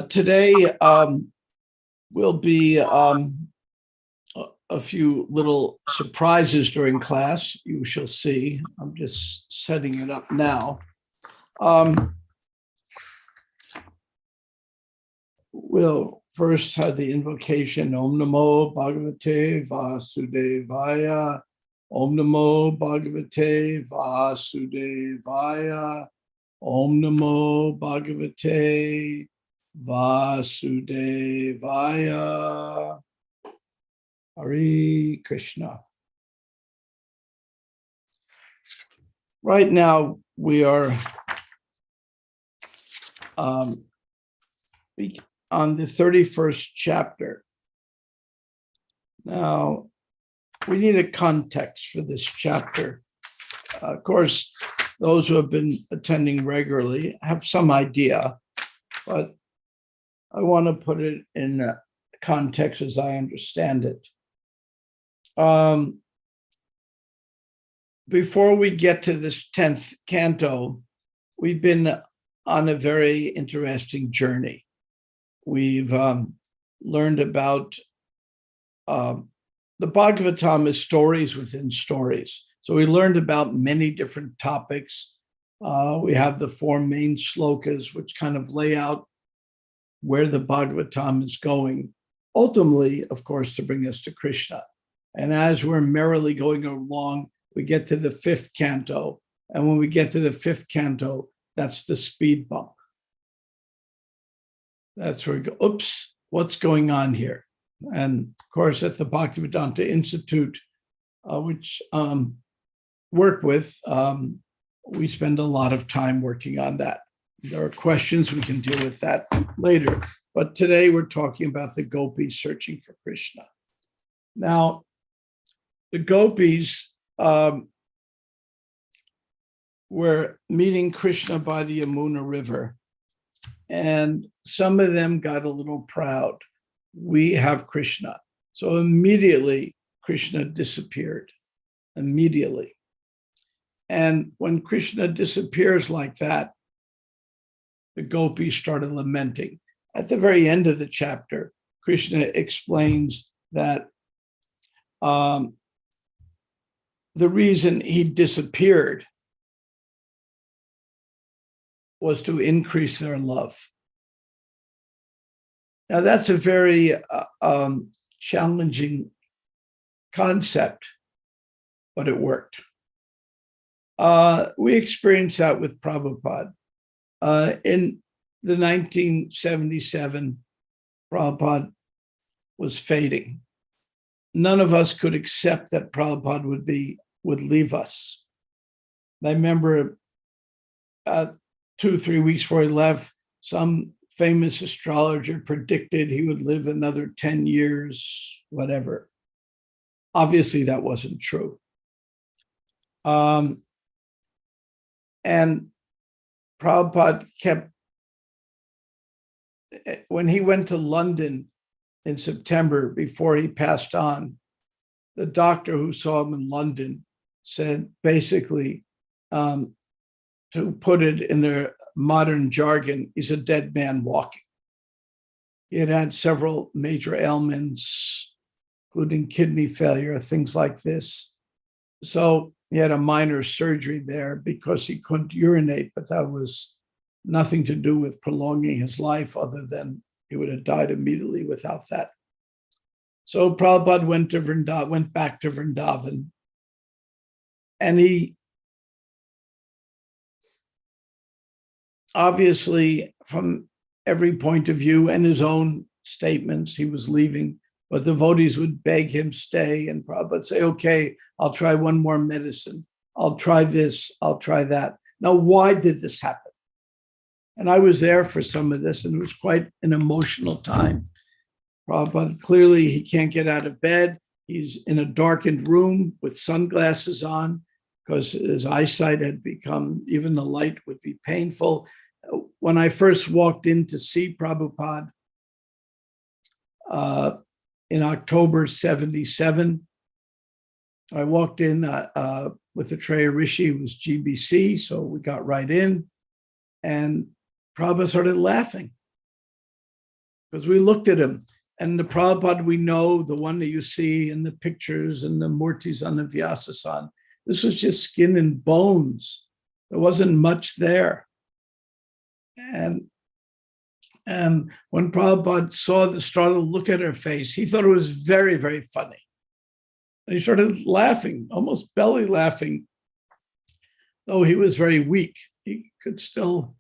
Today will be a few little surprises during class. You shall see. I'm just setting it up now. We'll first have the invocation Om Namo Bhagavate Vasudevaya. Om Namo Bhagavate Vasudevaya. Om Namo Bhagavate Vasudevaya. Hare Krishna. Right now, we are on the 31st chapter. Now, we need a context for this chapter. Of course, those who have been attending regularly have some idea, but I want to put it in context as I understand it. Before we get to this 10th canto, we've been on a very interesting journey. We've learned about the Bhagavatam is stories within stories. So we learned about many different topics. We have the 4 main slokas, which kind of lay out where the Bhagavatam is going, ultimately, of course, to bring us to Krishna. And as we're merrily going along, we get to the 5th canto. And when we get to the 5th canto, that's the speed bump. That's where we go, oops, what's going on here? And of course, at the Bhaktivedanta Institute, which work with, we spend a lot of time working on that. There are questions, we can deal with that later. But today we're talking about the gopis searching for Krishna. Now, the gopis were meeting Krishna by the Yamuna River, and some of them got a little proud. We have Krishna. So immediately, Krishna disappeared. Immediately. And when Krishna disappears like that, the gopis started lamenting. At the very end of the chapter, Krishna explains that the reason he disappeared was to increase their love. Now, that's a very challenging concept, but it worked. We experienced that with Prabhupada. In the 1977, Prabhupada was fading. None of us could accept that Prabhupada would leave us. I remember 2-3 weeks before he left, some famous astrologer predicted he would live another 10 years, whatever. Obviously, that wasn't true. And Prabhupada kept, when he went to London in September before he passed on, the doctor who saw him in London said, basically, to put it in their modern jargon, he's a dead man walking. He had had several major ailments, including kidney failure, things like this. So he had a minor surgery there because he couldn't urinate, but that was nothing to do with prolonging his life other than he would have died immediately without that. So Prabhupada went back to Vrindavan, and he obviously, from every point of view and his own statements, he was leaving, but devotees would beg him stay, and Prabhupada would say, okay, I'll try one more medicine. I'll try this, I'll try that. Now, why did this happen? And I was there for some of this, and it was quite an emotional time. Prabhupada, clearly he can't get out of bed. He's in a darkened room with sunglasses on because his eyesight had become, even the light would be painful. When I first walked in to see Prabhupada in October 77, I walked in with the Treya Rishi, who was GBC, so we got right in. And Prabhupada started laughing because we looked at him. And the Prabhupada we know, the one that you see in the pictures and the murtis on the Vyasasan, this was just skin and bones. There wasn't much there. And when Prabhupada saw the startled look at her face, he thought it was very, very funny. And he started laughing, almost belly laughing, though he was very weak. He could still,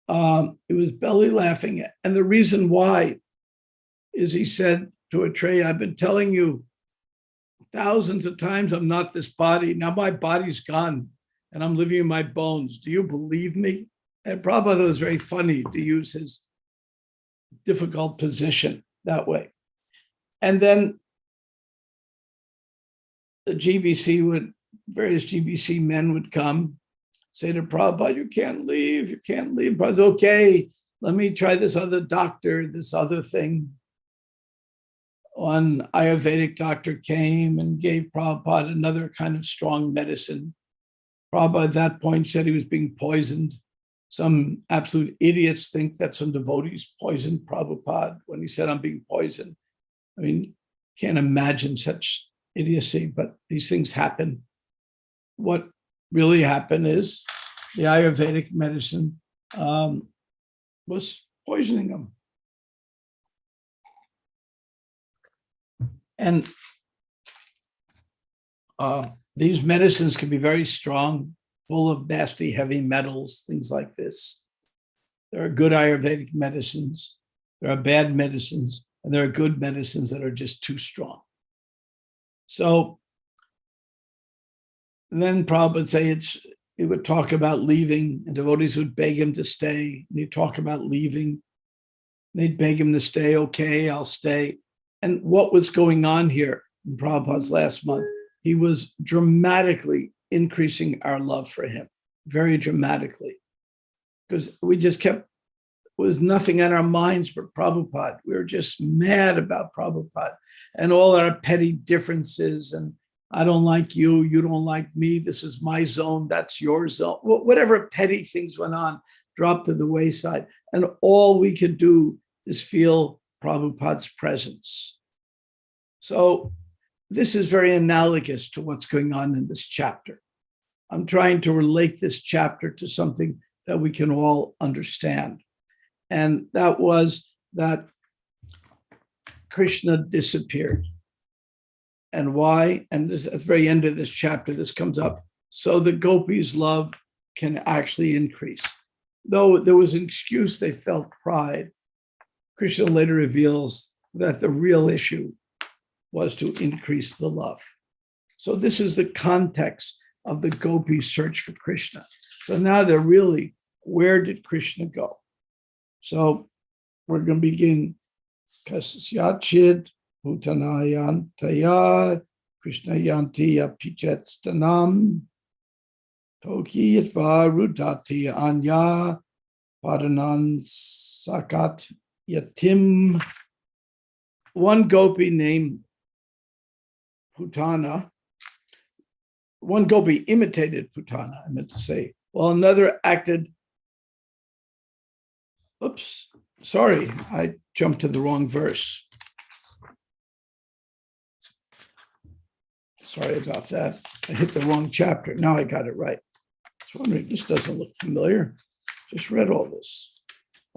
he was belly laughing. And the reason why is he said to Atreya, I've been telling you thousands of times I'm not this body. Now my body's gone and I'm living in my bones. Do you believe me? And Prabhupada was very funny to use his difficult position that way. And then the various GBC men would come, say to Prabhupada, you can't leave. Prabhupada's okay, let me try this other doctor, this other thing. One Ayurvedic doctor came and gave Prabhupada another kind of strong medicine. Prabhupada at that point said he was being poisoned. Some absolute idiots think that some devotees poisoned Prabhupada when he said, I'm being poisoned. I mean, can't imagine such idiocy, but these things happen. What really happened is the Ayurvedic medicine was poisoning him. And these medicines can be very strong, full of nasty, heavy metals, things like this. There are good Ayurvedic medicines, there are bad medicines, and there are good medicines that are just too strong. So then Prabhupada would say he would talk about leaving, and devotees would beg him to stay. And he'd talk about leaving. They'd beg him to stay. Okay, I'll stay. And what was going on here in Prabhupada's last month? He was dramatically increasing our love for him, very dramatically, because we just kept, was nothing on our minds but Prabhupada. We were just mad about Prabhupada and all our petty differences. And I don't like you, you don't like me, this is my zone, that's your zone. Whatever petty things went on dropped to the wayside. And all we could do is feel Prabhupada's presence. So this is very analogous to what's going on in this chapter. I'm trying to relate this chapter to something that we can all understand. And that was that Krishna disappeared. And why? And this, at the very end of this chapter, this comes up. So the gopis' love can actually increase. Though there was an excuse, they felt pride. Krishna later reveals that the real issue was to increase the love. So this is the context of the gopis' search for Krishna. So now they're really, where did Krishna go? So we're going to begin. Kasyachid Bhutanayantaya Krishna Yanti Apichet Stanam Toki Yatva Rudati Anya Padanan Sakat Yatim. One gopi named Putana, one gopi imitated Putana, I meant to say, while another acted, oops, sorry, I jumped to the wrong verse. Sorry about that. I hit the wrong chapter. Now I got it right. I was wondering, this doesn't look familiar. Just read all this.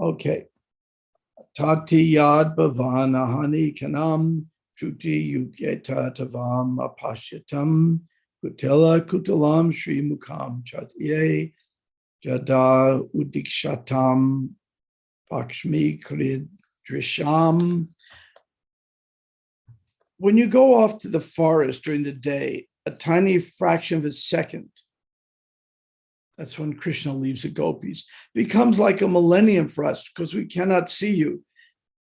Okay. Tati yad bhavana hani kanam Shruti yuketa tavam apashyatam kutela kutalam shri mukam chatye jada udikshatam pakshmi krid drisham. When you go off to the forest during the day, a tiny fraction of a second, that's when Krishna leaves the gopis, becomes like a millennium for us because we cannot see you.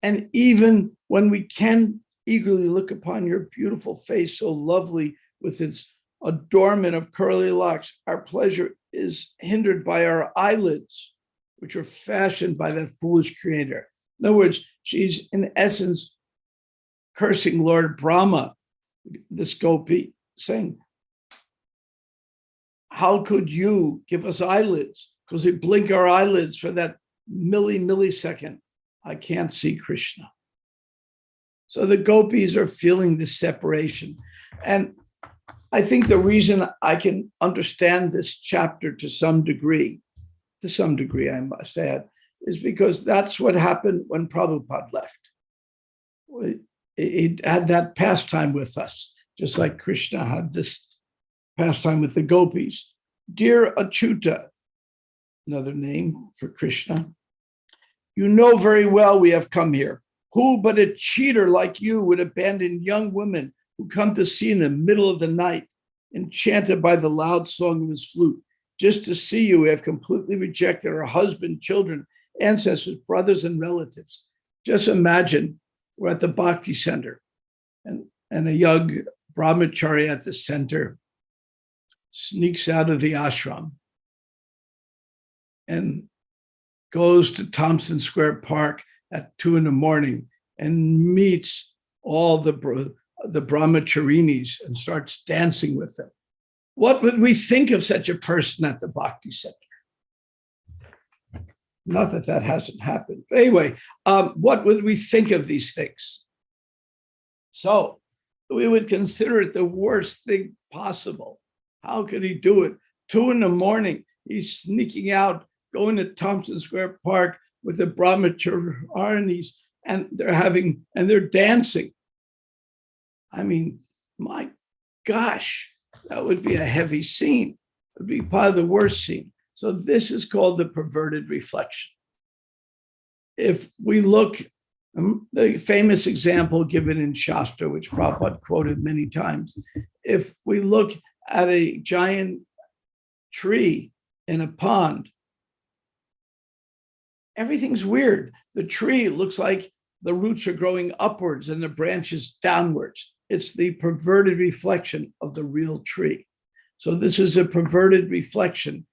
And even when we can eagerly look upon your beautiful face, so lovely with its adornment of curly locks, our pleasure is hindered by our eyelids, which were fashioned by that foolish creator. In other words, she's in essence cursing Lord Brahma, this gopi, saying, how could you give us eyelids? Because we blink our eyelids for that millisecond, I can't see Krishna. So the gopis are feeling this separation. And I think the reason I can understand this chapter to some degree, I must add, is because that's what happened when Prabhupada left. He had that pastime with us, just like Krishna had this pastime with the gopis. Dear Achyuta, another name for Krishna, you know very well we have come here. Who but a cheater like you would abandon young women who come to see in the middle of the night, enchanted by the loud song of his flute, just to see you? We have completely rejected our husband, children, ancestors, brothers, and relatives. Just imagine we're at the Bhakti Center, and a young brahmachari at the center sneaks out of the ashram and goes to Thompson Square Park at 2 a.m. and meets all the brahmacharinis and starts dancing with them. What would we think of such a person at the Bhakti Center? Not that that hasn't happened. But anyway, what would we think of these things? So we would consider it the worst thing possible. How could he do it? 2 a.m, he's sneaking out, going to Thompson Square Park with the brahmacharinis, and they're dancing. I mean, my gosh, that would be a heavy scene. It would be part of the worst scene. So this is called the perverted reflection. If we look, the famous example given in Shastra, which Prabhupada quoted many times, if we look at a giant tree in a pond, everything's weird. The tree looks like the roots are growing upwards and the branches downwards. It's the perverted reflection of the real tree. So this is a perverted reflection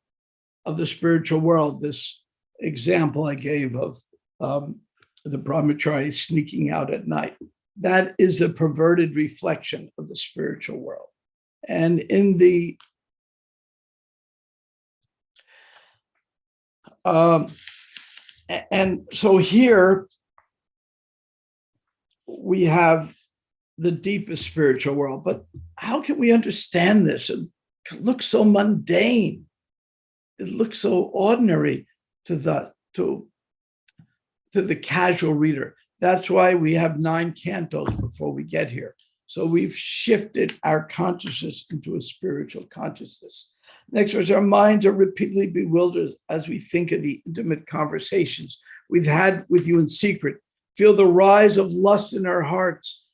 of the spiritual world. This example I gave of the brahmachari sneaking out at night, that is a perverted reflection of the spiritual world. And in the and so here we have the deepest spiritual world. But how can we understand this? It looks so mundane. It looks so ordinary to the casual reader. That's why we have 9 cantos before we get here. So we've shifted our consciousness into a spiritual consciousness. Next verse, our minds are repeatedly bewildered as we think of the intimate conversations we've had with you in secret. Feel the rise of lust in our hearts.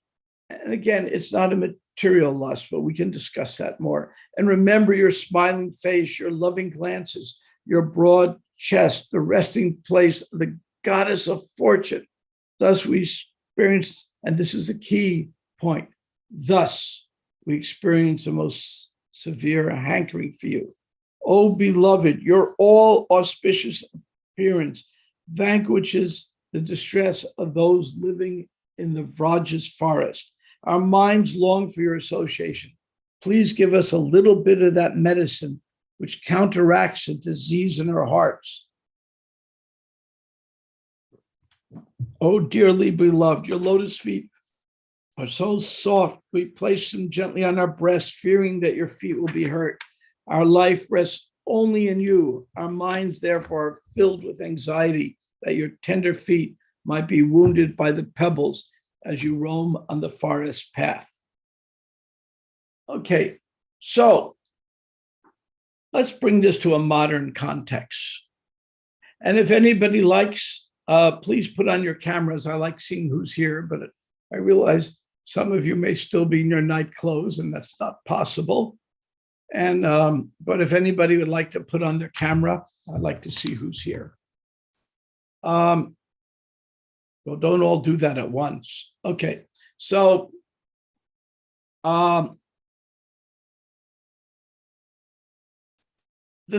And again, it's not a material lust, but we can discuss that more. And remember your smiling face, your loving glances, your broad chest, the resting place of the goddess of fortune. Thus we experience, and this is the key point, thus we experience the most severe hankering for you. Oh, beloved, your all auspicious appearance vanquishes the distress of those living in the Vraja's forest. Our minds long for your association. Please give us a little bit of that medicine which counteracts the disease in our hearts. Oh, dearly beloved, your lotus feet are so soft. We place them gently on our breasts, fearing that your feet will be hurt. Our life rests only in you. Our minds, therefore, are filled with anxiety that your tender feet might be wounded by the pebbles as you roam on the forest path. Okay, so let's bring this to a modern context. And if anybody likes, please put on your cameras. I like seeing who's here, but I realize some of you may still be in your night clothes, and that's not possible. And but if anybody would like to put on their camera, I'd like to see who's here. Well, don't all do that at once. Okay, so the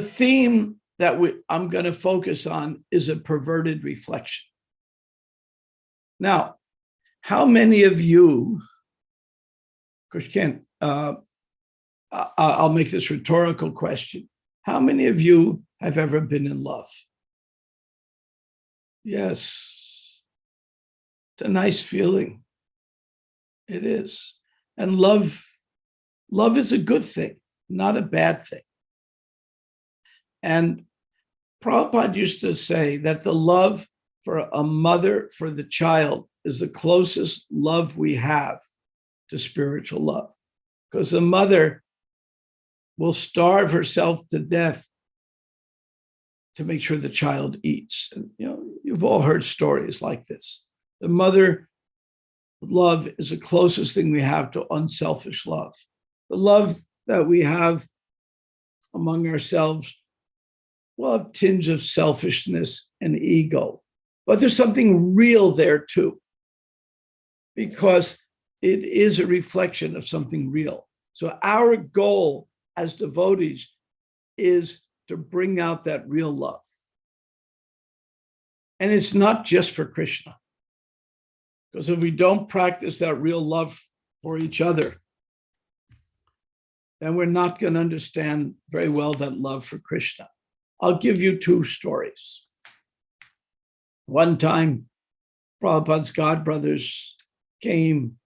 theme that I'm going to focus on is a perverted reflection. Now, how many of you, of course, you can't, I'll make this rhetorical question. How many of you have ever been in love? Yes. It's a nice feeling. It is. And love is a good thing, not a bad thing. And Prabhupada used to say that the love for a mother for the child is the closest love we have to spiritual love. Because the mother will starve herself to death to make sure the child eats. And, you've all heard stories like this. The mother love is the closest thing we have to unselfish love. The love that we have among ourselves will have tinge of selfishness and ego, but there's something real there too, because it is a reflection of something real. So our goal as devotees is to bring out that real love. And it's not just for Krishna. Because if we don't practice that real love for each other, then we're not going to understand very well that love for Krishna. I'll give you two stories. One time, Prabhupada's godbrothers came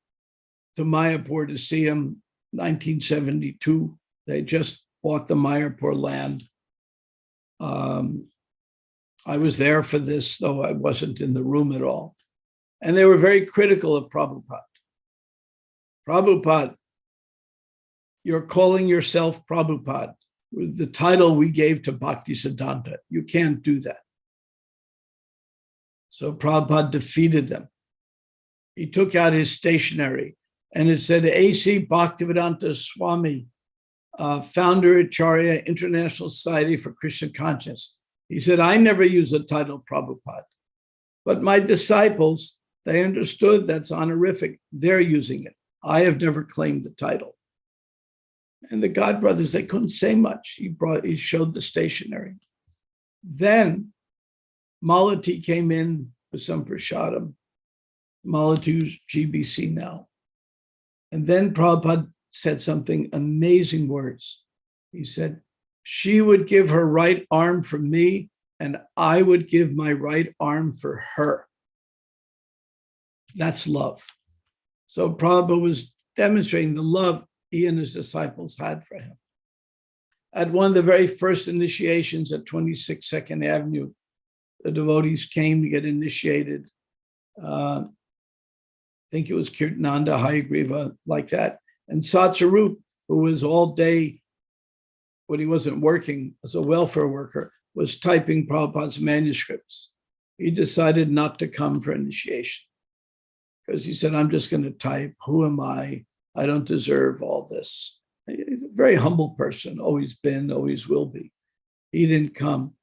to Mayapur to see him, 1972. They just bought the Mayapur land. I was there for this, though I wasn't in the room at all. And they were very critical of Prabhupada. Prabhupada, you're calling yourself Prabhupada, with the title we gave to Bhaktisiddhanta. You can't do that. So Prabhupada defeated them. He took out his stationery and it said, A.C. Bhaktivedanta Swami, founder Acharya, International Society for Krishna Consciousness. He said, I never use the title Prabhupada, but my disciples, they understood that's honorific. They're using it. I have never claimed the title. And the godbrothers, they couldn't say much. He showed the stationery. Then Malati came in with some prasadam. Malati's GBC now. And then Prabhupada said something amazing words. He said, she would give her right arm for me, and I would give my right arm for her. That's love. So Prabhupada was demonstrating the love he and his disciples had for him. At one of the very first initiations at 26 Second Avenue, the devotees came to get initiated. I think it was Kirtananda, Hayagriva, like that. And Satsarup, who was all day, when he wasn't working as a welfare worker, was typing Prabhupada's manuscripts. He decided not to come for initiation because he said, I'm just going to type. Who am I? I don't deserve all this. He's a very humble person, always been, always will be. He didn't come,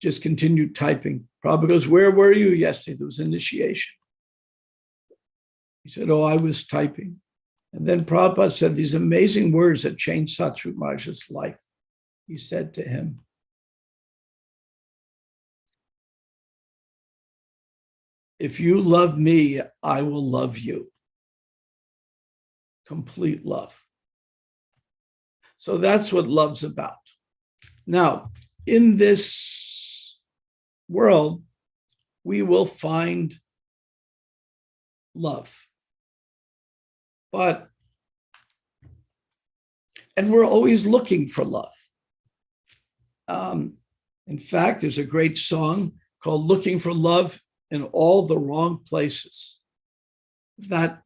just continued typing. Prabhupada goes, where were you yesterday? There was initiation. He said, oh, I was typing. And then Prabhupada said these amazing words that changed Satsarup Maharaj's life. He said to him, if you love me, I will love you. Complete love. So that's what love's about. Now, in this world, we will find love. And we're always looking for love. In fact, there's a great song called Looking for Love in All the Wrong Places that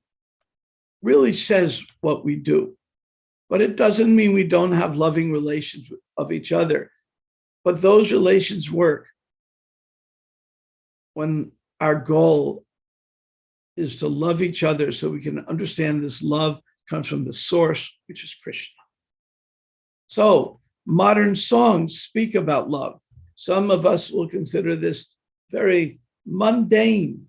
really says what we do. But it doesn't mean we don't have loving relations of each other. But those relations work when our goal is to love each other so we can understand this love comes from the source, which is Krishna. So modern songs speak about love. Some of us will consider this very mundane,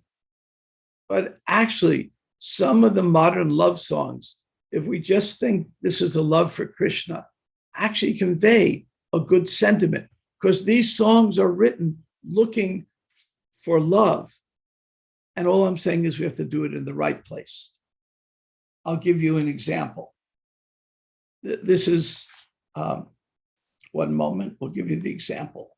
but actually some of the modern love songs, if we just think this is a love for Krishna, actually convey a good sentiment, because these songs are written looking for love. And all I'm saying is we have to do it in the right place. I'll give you an example. This is, one moment, we'll give you the example.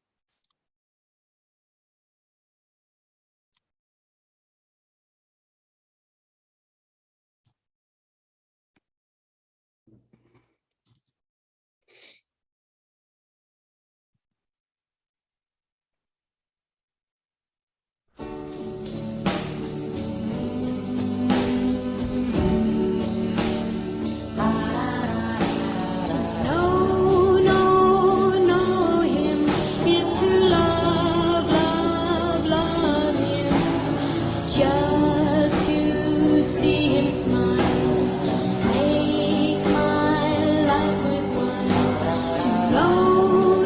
Just to see him smile makes my life worthwhile. To know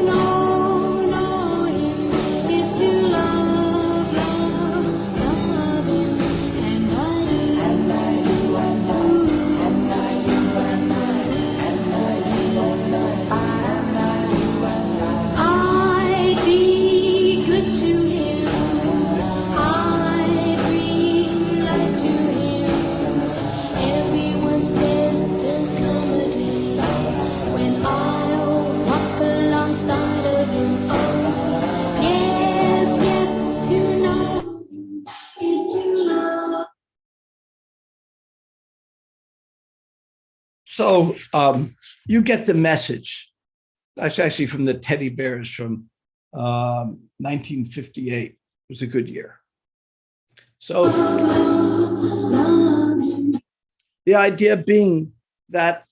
him is to love him, and I do. I'd be good to him. I'd bring life to him. Everyone says there'll come a day when I'll walk alongside of him. Oh, yes, to know is to love. So you get the message. That's actually from the Teddy Bears from 1958. It was a good year. So the idea being that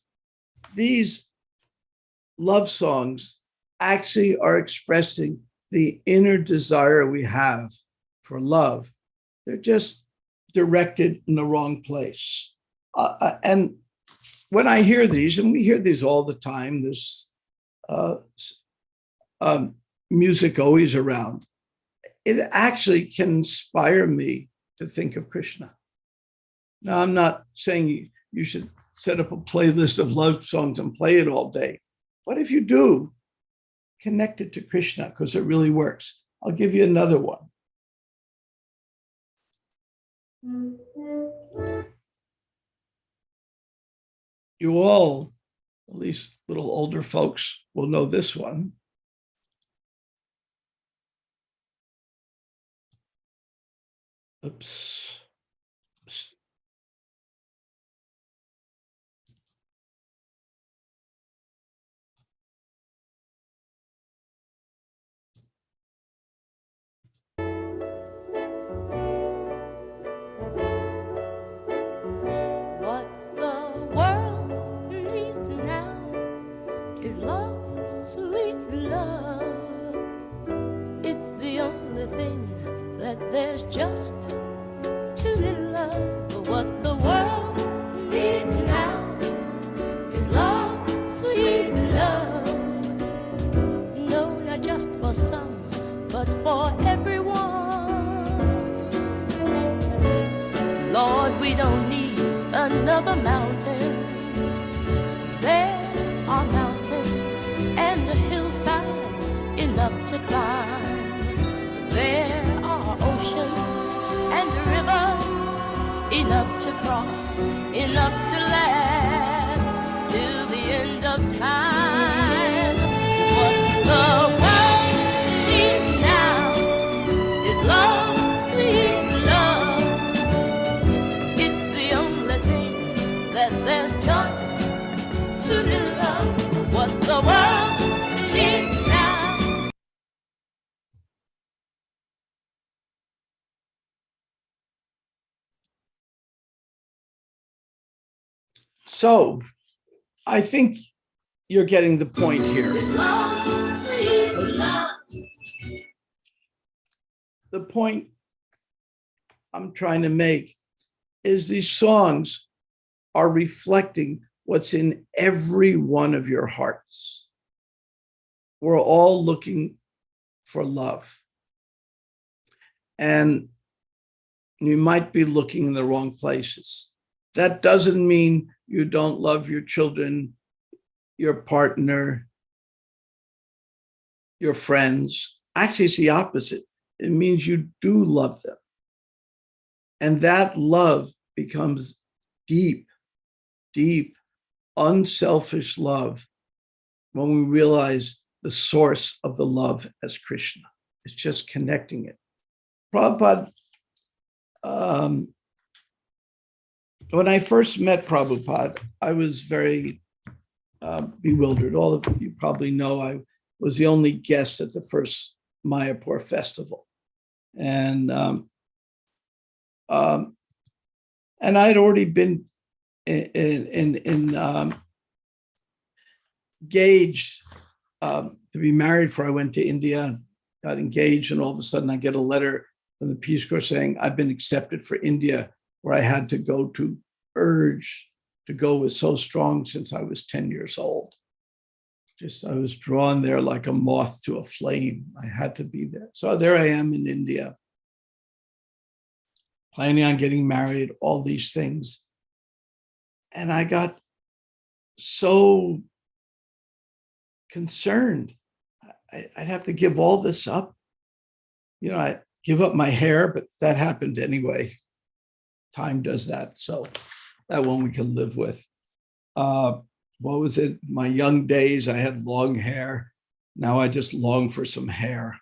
these love songs actually are expressing the inner desire we have for love. They're just directed in the wrong place. And when I hear these, and we hear these all the time, there's music always around, it actually can inspire me to think of Krishna. Now, I'm not saying you should set up a playlist of love songs and play it all day, but if you do, connect it to Krishna because it really works. I'll give you another one. You all, at least little older folks, will know this one. Oops. What the world needs now is love, sweet love. It's the only thing that there's just too little of. What the world needs now is love, sweet love. No, not just for some, but for everyone. Lord, we don't need another mountain. There are mountains and hillsides enough to climb. There are oceans and rivers enough to cross, enough to last till the end of time. What the world needs now is love, sweet love. It's the only thing that there's just too little of. What the world needs now. So I think you're getting the point here. The point I'm trying to make is these songs are reflecting what's in every one of your hearts. We're all looking for love. And you might be looking in the wrong places. That doesn't mean you don't love your children, your partner, your friends. Actually, it's the opposite. It means you do love them. And that love becomes deep, deep, unselfish love when we realize the source of the love as Krishna. It's just connecting it. Prabhupada, when I first met Prabhupada, I was very bewildered. All of you probably know I was the only guest at the first Mayapur festival. And I had already been engaged to be married before I went to India, got engaged, and all of a sudden I get a letter from the Peace Corps saying, I've been accepted for India, where I had to go to urge to go was so strong since I was 10 years old. Just, I was drawn there like a moth to a flame. I had to be there. So there I am in India, planning on getting married, all these things. And I got so concerned. I'd have to give all this up. You know, I give up my hair, but that happened anyway. Time does that. So that one we can live with. What was it? My young days, I had long hair. Now I just long for some hair.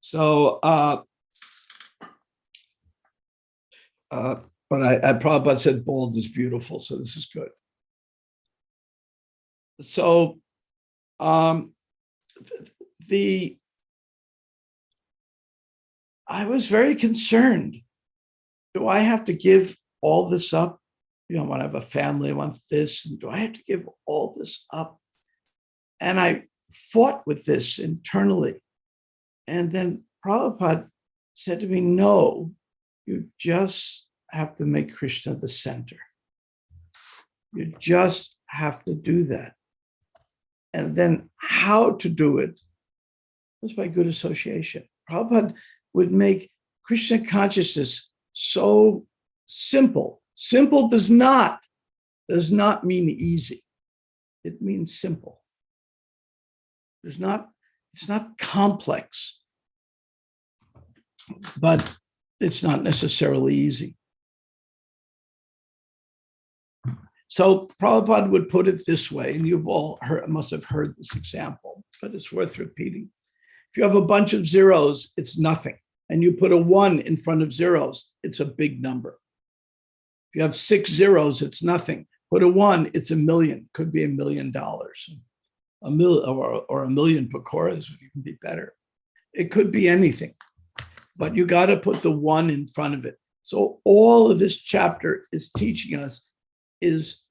So, but Prabhupada said bald is beautiful. So this is good. So, I was very concerned. Do I have to give all this up? You know, I want to have a family, I want this. And do I have to give all this up? And I fought with this internally. And then Prabhupada said to me, no, you just have to make Krishna the center. You just have to do that. And then how to do it was by good association. Prabhupada would make Krishna consciousness so simple. Simple does not mean easy. It means simple. It's not complex, but it's not necessarily easy. So Prabhupada would put it this way, and you've all must have heard this example, but it's worth repeating. If you have a bunch of zeros, it's nothing. And you put a 1 in front of zeros, it's a big number. If you have 6 zeros, it's nothing. Put a 1, it's $1 million. Could be $1 million. Or $1 million pakoras would even be better. It could be anything, but you got to put the 1 in front of it. So all of this chapter is teaching us is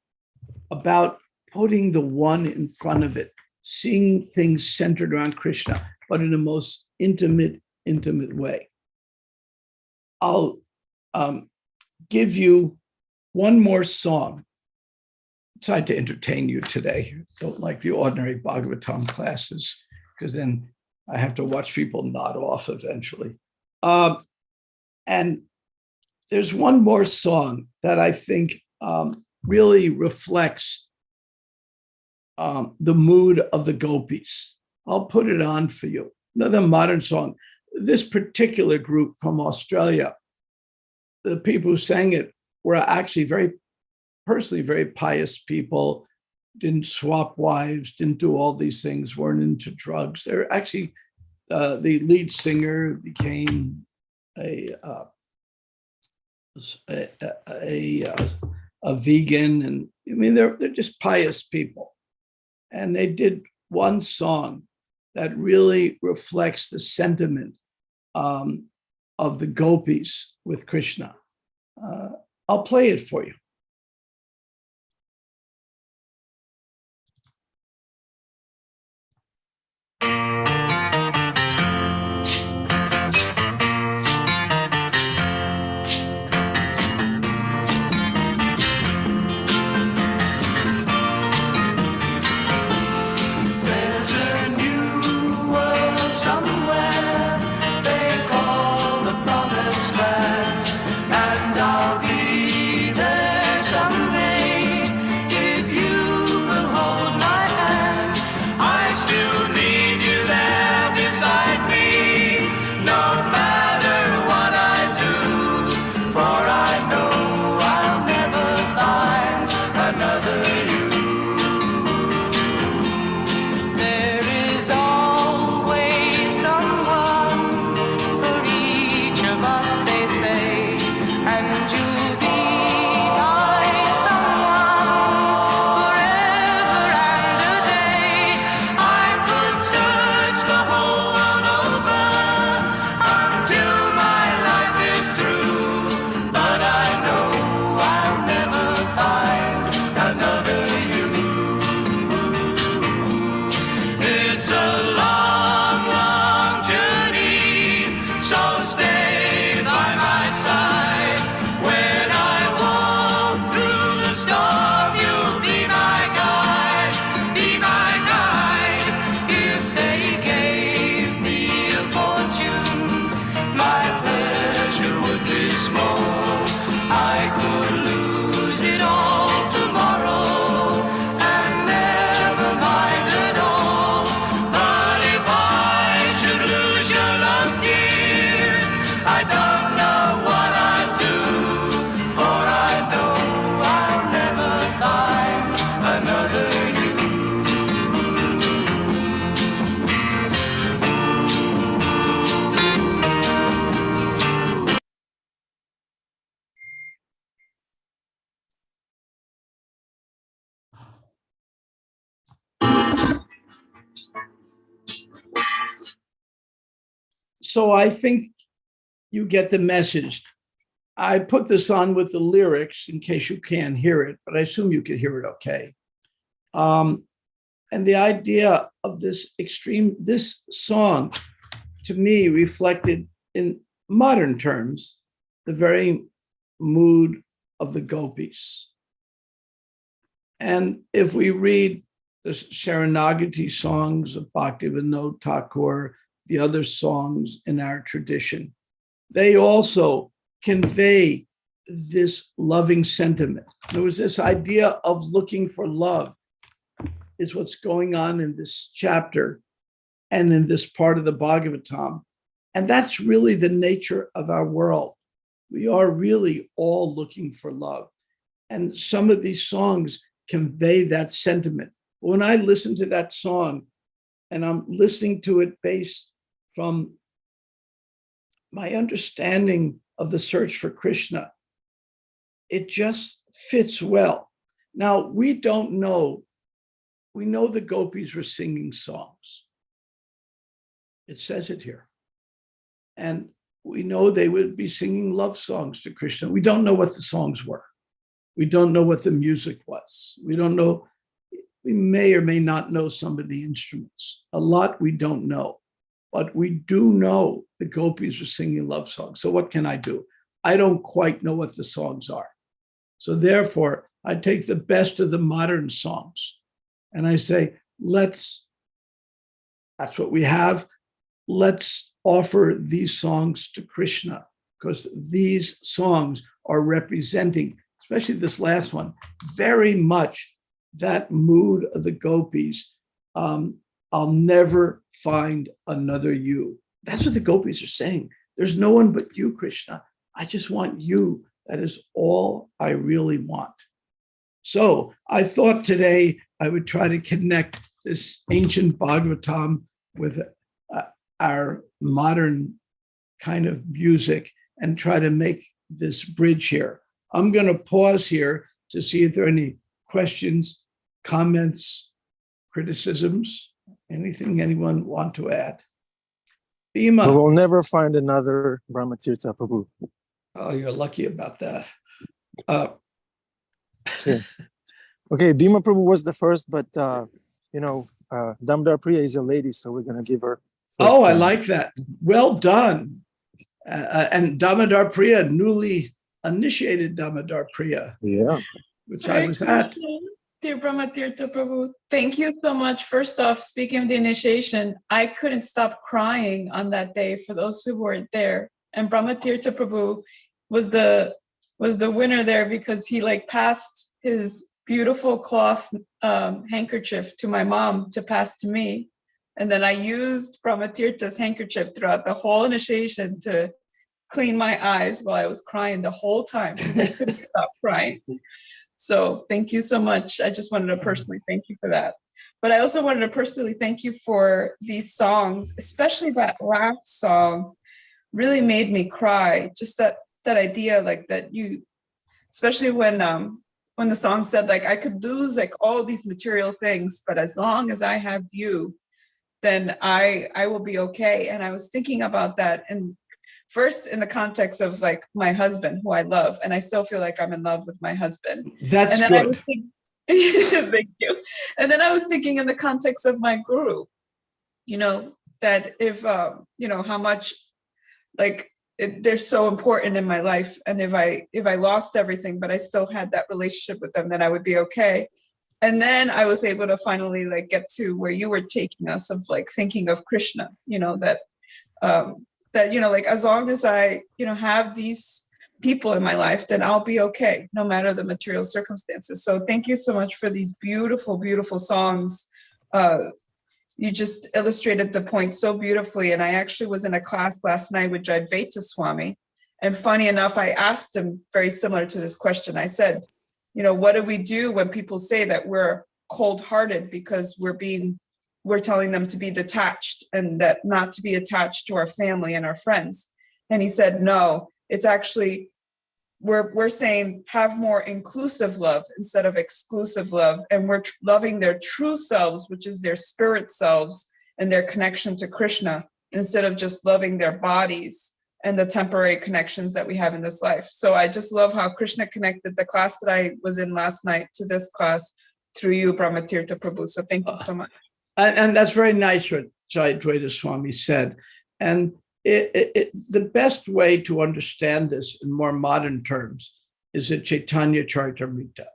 about putting the 1 in front of it, seeing things centered around Krishna, but in the most intimate way. I'll give you one more song. I tried to entertain you today. Don't like the ordinary Bhagavatam classes, because then I have to watch people nod off eventually. And there's one more song that I think really reflects the mood of the gopis. I'll put it on for you. Another modern song. This particular group from Australia, the people who sang it were actually very pious people, didn't swap wives, didn't do all these things, weren't into drugs. They're actually, the lead singer became a vegan, and I mean, they're just pious people. And they did one song that really reflects the sentiment of the gopis with Krishna. I'll play it for you. There small. I could lose it all tomorrow and never mind at all. But if I should lose your love, dear, I don't know what I'd do, for I know I'll never find another you. So I think you get the message. I put this on with the lyrics in case you can't hear it, but I assume you could hear it okay. And the idea of this song, to me, reflected in modern terms the very mood of the gopis. And if we read the Sharanagati songs of Bhaktivinoda Thakur, the other songs in our tradition, they also convey this loving sentiment. There was this idea of looking for love is what's going on in this chapter and in this part of the Bhagavatam. And that's really the nature of our world. We are really all looking for love. And some of these songs convey that sentiment. When I listen to that song, and I'm listening to it based from my understanding of the search for Krishna, it just fits well. Now, we don't know. We know the gopis were singing songs. It says it here. And we know they would be singing love songs to Krishna. We don't know what the songs were. We don't know what the music was. We don't know. We may or may not know some of the instruments. A lot we don't know. But we do know the gopis are singing love songs. So what can I do? I don't quite know what the songs are. So therefore, I take the best of the modern songs and I say, that's what we have. Let's offer these songs to Krishna, because these songs are representing, especially this last one, very much that mood of the gopis. I'll never find another you. That's what the gopis are saying. There's no one but you, Krishna. I just want you. That is all I really want. So I thought today I would try to connect this ancient Bhagavatam with our modern kind of music and try to make this bridge here. I'm going to pause here to see if there are any questions, comments, criticisms. Anything anyone want to add? Bhima. We will never find another Brahma Tirtha Prabhu. Oh, you're lucky about that. Okay, Bhima Prabhu was the first, but Damodar Priya is a lady, so we're going to give her first. Oh, I like that. Well done. And Damodar Priya, newly initiated Damodar Priya. Yeah. Which I was at. Dear Brahma Tirtha Prabhu, thank you so much. First off, speaking of the initiation, I couldn't stop crying on that day for those who weren't there. And Brahma Tirtha Prabhu was the winner there because he passed his beautiful cloth handkerchief to my mom to pass to me. And then I used Brahma Tirtha's handkerchief throughout the whole initiation to clean my eyes while I was crying the whole time because I couldn't stop crying. So thank you so much. I just wanted to personally thank you for that. But I also wanted to personally thank you for these songs, especially that last song really made me cry. Just that idea, that you, especially when the song said, I could lose all these material things, but as long as I have you, then I will be okay. And I was thinking about that, and first in the context of my husband, who I love, and I still feel like I'm in love with my husband. That's and then good. I was thank you. And then I was thinking in the context of my guru, that if how much they're so important in my life, and if I lost everything, but I still had that relationship with them, then I would be okay. And then I was able to finally get to where you were taking us of thinking of Krishna, that as long as I, have these people in my life, then I'll be okay, no matter the material circumstances. So thank you so much for these beautiful, beautiful songs. You just illustrated the point so beautifully. And I actually was in a class last night with Advaita Swami. And funny enough, I asked him very similar to this question. I said, what do we do when people say that we're cold-hearted because we're telling them to be detached and that not to be attached to our family and our friends? And he said, no, it's actually, we're saying have more inclusive love instead of exclusive love. And we're loving their true selves, which is their spirit selves and their connection to Krishna, instead of just loving their bodies and the temporary connections that we have in this life. So I just love how Krishna connected the class that I was in last night to this class through you, Brahma Tirtha Prabhu. So thank you so much. And that's very nice what Advaita Swami said. And the best way to understand this in more modern terms is a Chaitanya Charitamrita,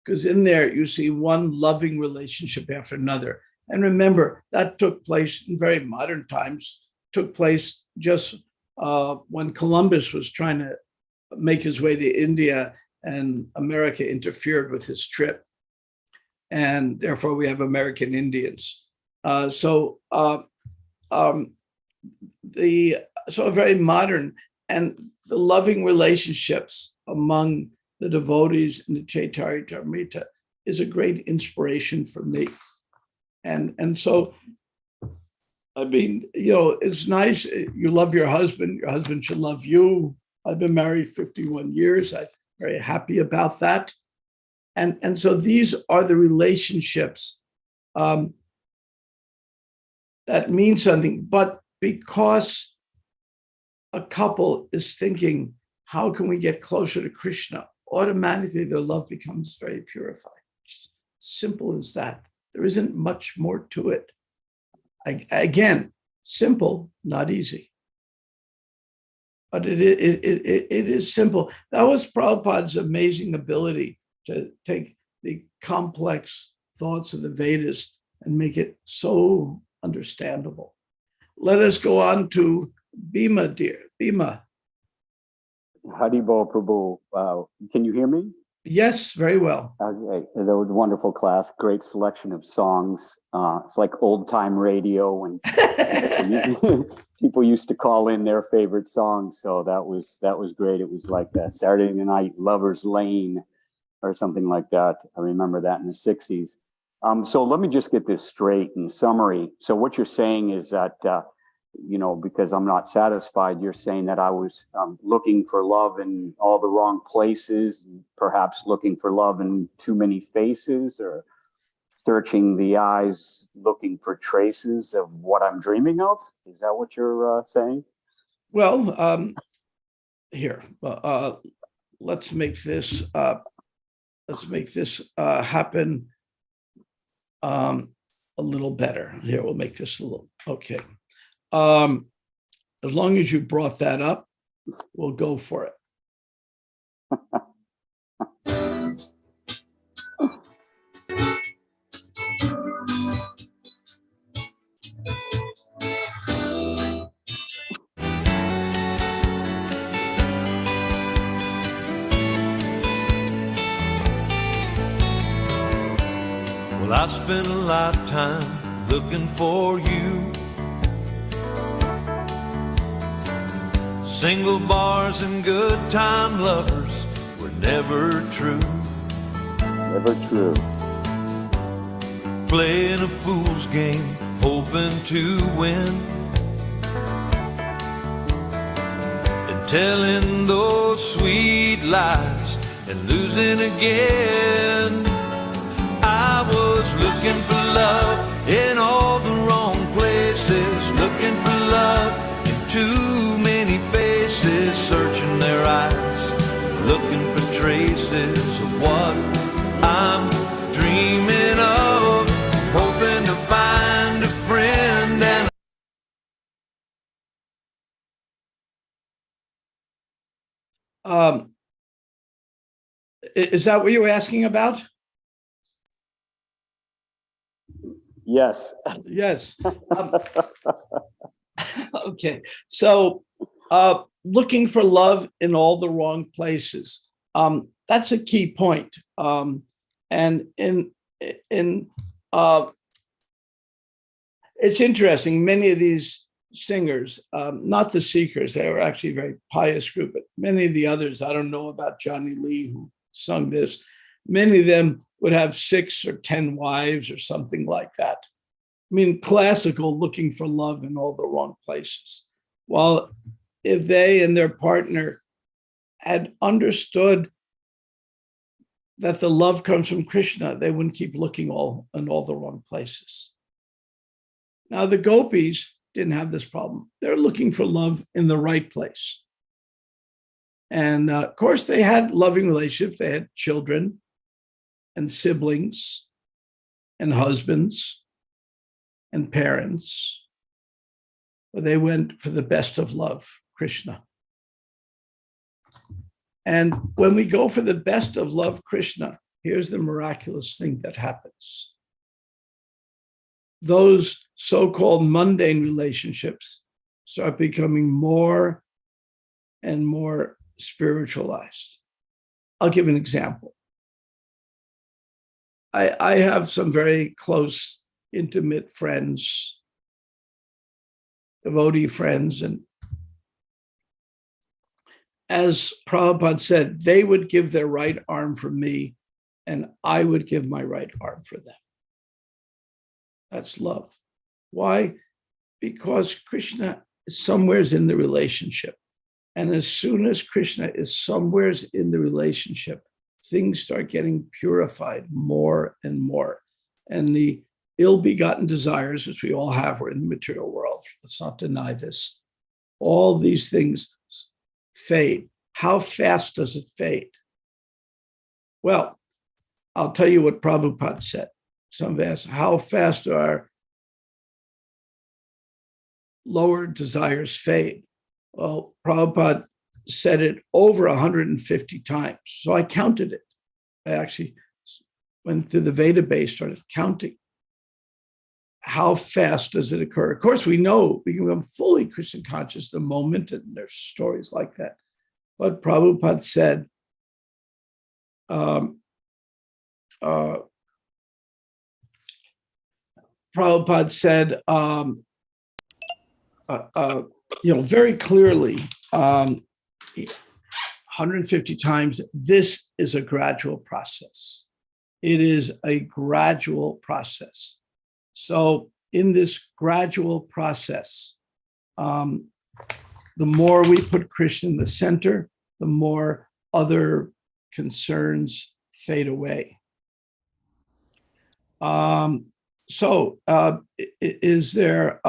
because in there you see one loving relationship after another. And remember, that took place in very modern times, took place just when Columbus was trying to make his way to India and America interfered with his trip. And therefore we have American Indians. So very modern, and the loving relationships among the devotees in the Chaitanya Charitamrita is a great inspiration for me. And so, I mean, it's nice. You love your husband should love you. I've been married 51 years. I'm very happy about that. And so these are the relationships that mean something. But because a couple is thinking, how can we get closer to Krishna? Automatically, their love becomes very purified. Simple as that. There isn't much more to it. Again, simple, not easy. But it is simple. That was Prabhupada's amazing ability to take the complex thoughts of the Vedas and make it so understandable. Let us go on to Bhima, dear. Bhima. Haribol Prabhu, can you hear me? Yes, very well. Okay, that was a wonderful class. Great selection of songs. It's like old time radio when people used to call in their favorite songs. So that was great. It was like Saturday Night Lovers Lane or something like that. I remember that in the 60s. So let me just get this straight in summary. So what you're saying is that because I'm not satisfied, you're saying that I was looking for love in all the wrong places, perhaps looking for love in too many faces, or searching the eyes, looking for traces of what I'm dreaming of. Is that what you're saying? Well, here, let's make this happen a little better. Here, we'll make this a little, okay. As long as you brought that up, we'll go for it. Well, I spent a lifetime looking for you. Single bars and good time lovers were never true. Never true. Playing a fool's game, hoping to win, and telling those sweet lies and losing again. I was looking for love in all the wrong places, looking for love in too many faces, searching their eyes, looking for traces of what I'm dreaming of, hoping to find a friend. And is that what you were asking about? Yes. Yes. Okay. So Looking for love in all the wrong places. That's a key point. And it's interesting. Many of these singers, not the Seekers, they were actually a very pious group, but many of the others, I don't know about Johnny Lee who sung this. Many of them would have 6 or 10 wives or something like that. I mean, classical, looking for love in all the wrong places. While if they and their partner had understood that the love comes from Krishna, they wouldn't keep looking in all the wrong places. Now, the gopis didn't have this problem. They're looking for love in the right place. And of course, they had loving relationships. They had children and siblings and husbands and parents. But they went for the best of love, Krishna. And when we go for the best of love, Krishna, here's the miraculous thing that happens. Those so-called mundane relationships start becoming more and more spiritualized. I'll give an example. I have some very close, intimate friends, devotee friends, and as Prabhupada said, they would give their right arm for me, and I would give my right arm for them. That's love. Why? Because Krishna is somewheres in the relationship. And as soon as Krishna is somewheres in the relationship, things start getting purified more and more. And the ill-begotten desires, which we all have, are in the material world. Let's not deny this. All these things fade. How fast does it fade? Well, I'll tell you what Prabhupada said. Some ask, how fast do our lower desires fade? Well, Prabhupada said it over 150 times. So I counted it. I actually went through the Veda base, started counting. How fast does it occur? Of course, we know we can become fully Krishna conscious the moment, and there's stories like that. But Prabhupada said, very clearly, 150 times, this is a gradual process. It is a gradual process. So in this gradual process, the more we put Krishna in the center, the more other concerns fade away. Is there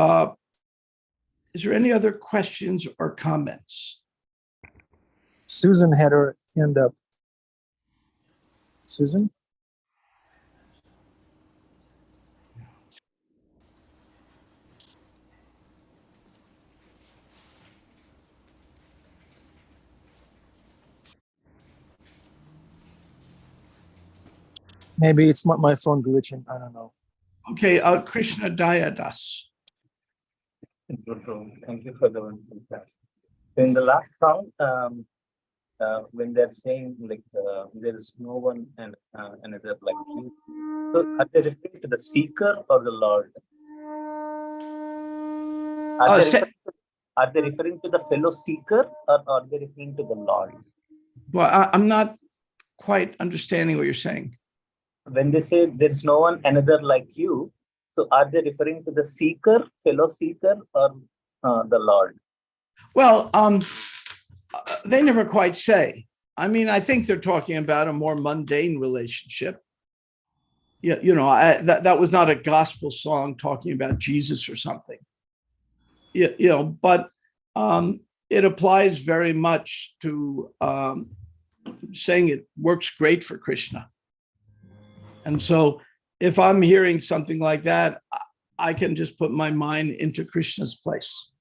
any other questions or comments? Susan had her hand up. Susan? Maybe it's my phone glitching. I don't know. Okay, Krishna Dayadas. Thank you for the wonderful class. In the last song, when they're saying like there is no one and another like you, so are they referring to the seeker or the Lord? Are they referring to the fellow seeker, or are they referring to the Lord? Well, I'm not quite understanding what you're saying. When they say there's no one another like you, so are they referring to the seeker, fellow seeker, or the Lord? Well, they never quite say. I mean, I think they're talking about a more mundane relationship. Yeah, that was not a gospel song talking about Jesus or something. But it applies very much to saying it works great for Krishna. And so if I'm hearing something like that, I can just put my mind into Krishna's place.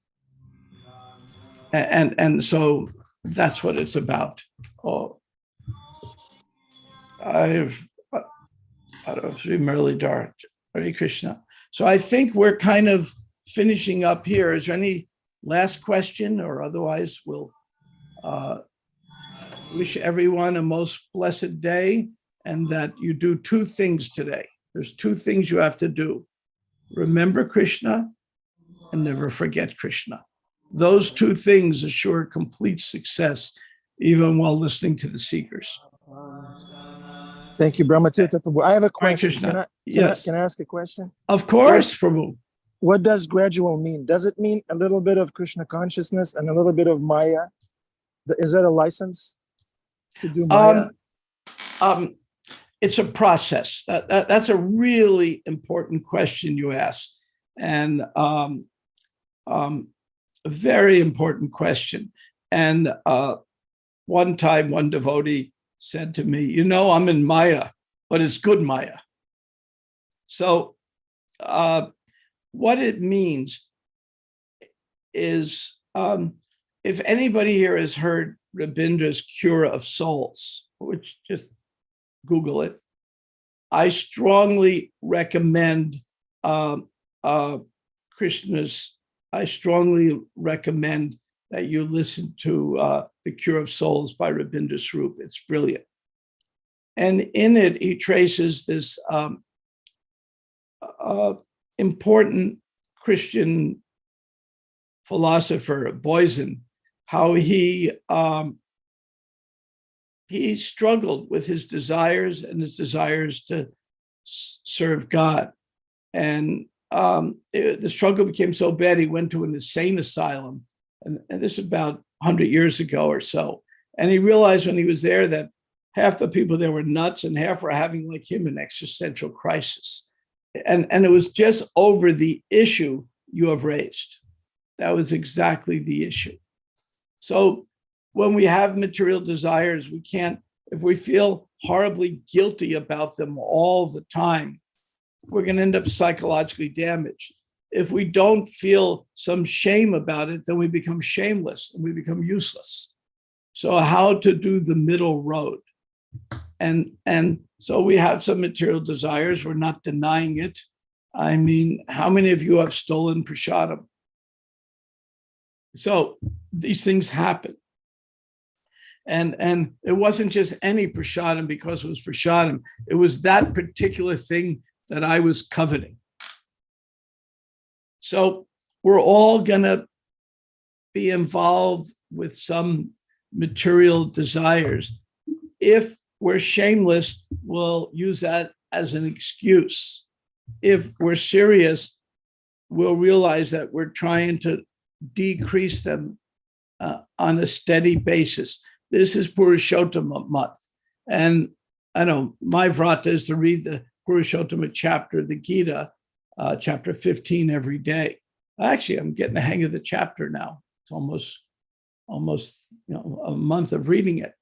And so that's what it's about. Oh, Hare Krishna. So I think we're kind of finishing up here. Is there any last question, or otherwise we'll wish everyone a most blessed day, and that you do two things today. There's two things you have to do. Remember Krishna and never forget Krishna. Those two things assure complete success, even while listening to the seekers. Thank you, Brahma Tirtha Prabhu. I have a question. Krishna. Can I ask a question? Of course, Prabhu. What does gradual mean? Does it mean a little bit of Krishna consciousness and a little bit of Maya? Is that a license to do Maya? It's a process. That's a really important question you ask, and a very important question. And one time, one devotee said to me, "You know, I'm in Maya, but it's good Maya." So what it means is, if anybody here has heard Rabindra's Cure of Souls, which just Google it, I strongly recommend Krishna's, I strongly recommend that you listen to The Cure of Souls by Rabindra Swarup. It's brilliant. And in it, he traces this important Christian philosopher, Boysen, how he struggled with his desires and his desires to serve God. And the struggle became so bad, he went to an insane asylum. And this is about 100 years ago or so. And he realized when he was there that half the people there were nuts and half were having, like him, an existential crisis. And it was just over the issue you have raised. That was exactly the issue. So when we have material desires, we can't, if we feel horribly guilty about them all the time, we're going to end up psychologically damaged. If we don't feel some shame about it, then we become shameless and we become useless. So how to do the middle road? And so we have some material desires. We're not denying it. I mean, how many of you have stolen prasadam? So these things happen. And it wasn't just any prasadam because it was prasadam. It was that particular thing that I was coveting. So we're all going to be involved with some material desires. If we're shameless, we'll use that as an excuse. If we're serious, we'll realize that we're trying to decrease them on a steady basis. This is Purushottama month. And I know my vrata is to read the Purushottama chapter of the Gita, chapter 15 every day. Actually, I'm getting the hang of the chapter now. It's almost a month of reading it.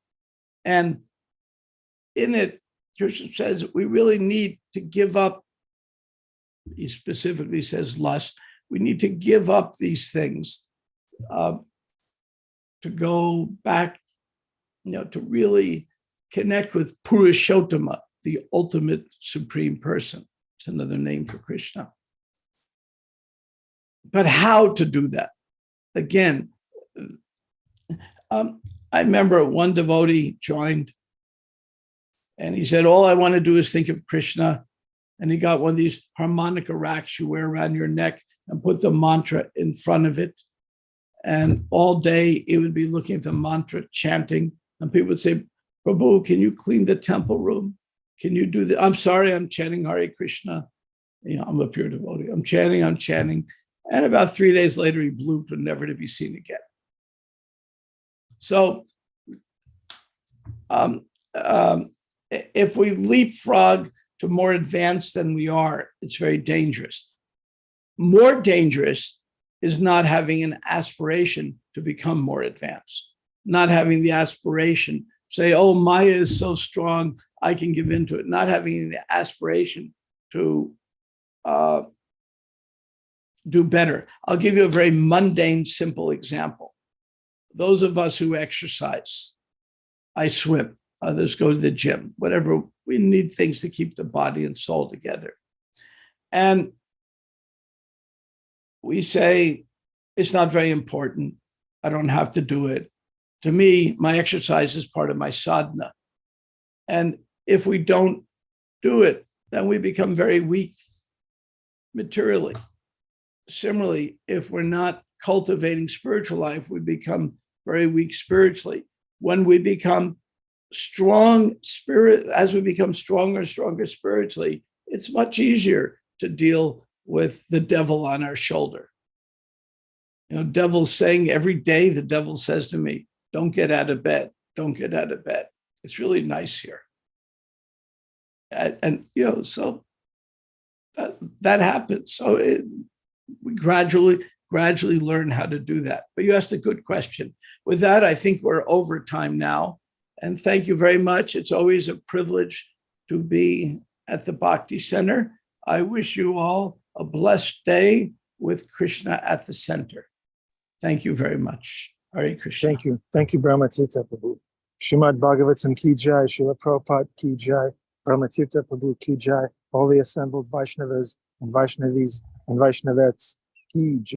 And in it, Krishna says we really need to give up. He specifically says lust. We need to give up these things to go back, to really connect with Purushottama, the ultimate supreme person. It's another name for Krishna. But how to do that? Again, I remember one devotee joined and he said, all I want to do is think of Krishna. And he got one of these harmonica racks you wear around your neck and put the mantra in front of it. And all day he would be looking at the mantra, chanting. And people would say, Prabhu, can you clean the temple room? Can you do that? I'm sorry, I'm chanting Hare Krishna. I'm a pure devotee. I'm chanting. And about 3 days later, he blooped and never to be seen again. So if we leapfrog to more advanced than we are, it's very dangerous. More dangerous is not having an aspiration to become more advanced, not having the aspiration, say, oh, Maya is so strong, I can give into it, not having the aspiration to do better. I'll give you a very mundane, simple example. Those of us who exercise, I swim, others go to the gym, whatever, we need things to keep the body and soul together. And we say, it's not very important. I don't have to do it. To me, my exercise is part of my sadhana. And if we don't do it, then we become very weak materially. Similarly, if we're not cultivating spiritual life, we become very weak spiritually. When we become strong spirit, as we become stronger and stronger spiritually, it's much easier to deal with the devil on our shoulder. You know, devil's saying every day, the devil says to me, don't get out of bed. Don't get out of bed. It's really nice here. And you know, so that happens. So we gradually learn how to do that. But you asked a good question. With that, I think we're over time now. And thank you very much. It's always a privilege to be at the Bhakti Center. I wish you all a blessed day with Krishna at the center. Thank you very much. Hare Krishna. Thank you. Thank you, Brahma Tirtha Prabhu. Srimad Bhagavatam ki jai, Srila Prabhupada ki jai, Brahma Tirtha Prabhu ki jai, all the assembled Vaishnavas and Vaishnavis and Vaishnavets ki jai.